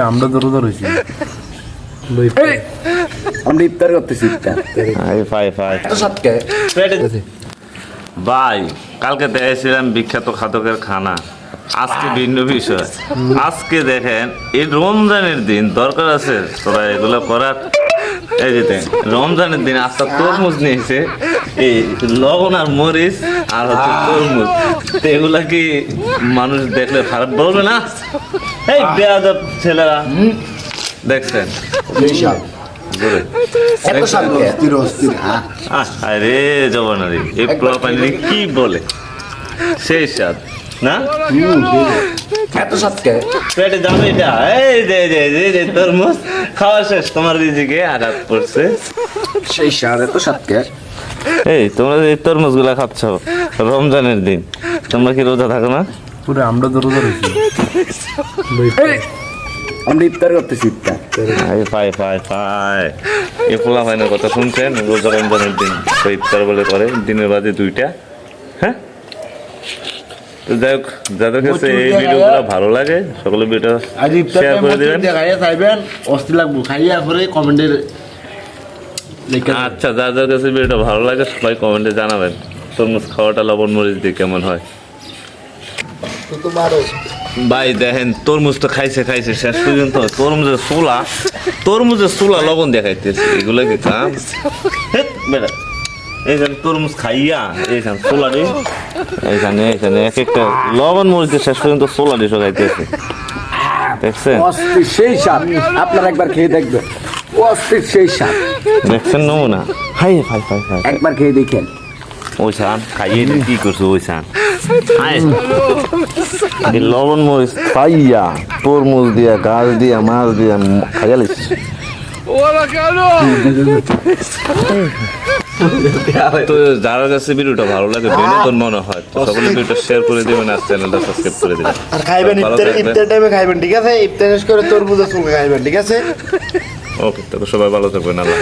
আমরা দরজা রয়েছি আমরা ইফতার করতেছি ভাই কালকে দেখেছিলাম বিখ্যাত খাদকের খানা, আজকে ভিন্ন বিষয়। আজকে দেখেন এই রমজানের দিন দরকার আছে তোরা এগুলো করার। এই যে রমজানের দিন আজকে তরমুজ নিয়েছে, এই লবণ আর মরিচ আর হচ্ছে তরমুজ, তো এগুলা কি মানুষ দেখলে খারাপ বলবে না? এই বেয়াদব ছেলেরা দেখছেন আরে জবানারি এই পোলাপানি কি বলে, সেই স্বাদ না এত সাতকে পেটে যাবে এটা। এই যে তরমুজ খাওয়া শেষ, তোমার রিজিকে আঘাত পড়ছে, সেই স্বাদ এত সাতকে। এই তোমরা যে তরমুজ গুলা খাচ্ছ রমজানের দিন, তোমরা কি রোজা থাকো না? পুরো আমরা দরজা রয়েছি আমরা ইফতার করতেছি ইফতার। এই পোলাপাইনের কথা শুনছেন? রোজা রমজানের দিন তো ইফতার বলে করে, দিনের বাদে দুইটা। হ্যাঁ, তো যাই হোক, যাদের কাছে এই ভিডিওগুলো ভালো লাগে সকলে ভিডিও শেয়ার করে দিবেন। আচ্ছা, যাদের কাছে ভিডিওটা ভালো লাগে সবাই কমেন্টে জানাবেন তরমুজ খাওয়াটা লবণ মরিচ দিয়ে কেমন হয়। ভাই দেখেন তরমুজ তো খাইছে শেষ পর্যন্ত, তরমুজের সোলা লবণ দেখাইতেছে, এগুলো কি কাম? বেটা এইখানে তরমুজ খাইয়া এইখানে সোলা দিয়ে এইখানে এক একটা লবণ মরিচের শেষ পর্যন্ত সোলা দিয়ে খাইতেছে, দেখছেন? সেই স্বাদ, আপনারা একবার খেয়ে দেখবেন, অস্থির সেই স্বাদ। দেখছেন নমুনা? একবার খেয়ে দেখেন। ওই সান খাইয়ে কি করছো? ওই সান লবণ মরিচ খাইয়া তরমুজ দিয়া গাছ দিয়া মাছ দিয়া খাইয়া লিখছি। তো যারা কাছে ভিডিওটা ভালো লাগে, বিনোদন মনে হয়, তো সকলে ভিডিওটা শেয়ার করে দেবেন আর চ্যানেলটা সাবস্ক্রাইব করে দেবেন। আর খাইবেন ইফতার টাইমে খাইবেন, ঠিক আছে? ইফতার শেষ করে তরমুজের চুল খাইবেন, ঠিক আছে? ওকে, তো সবাই ভালো থাকবেন, আল্লাহ।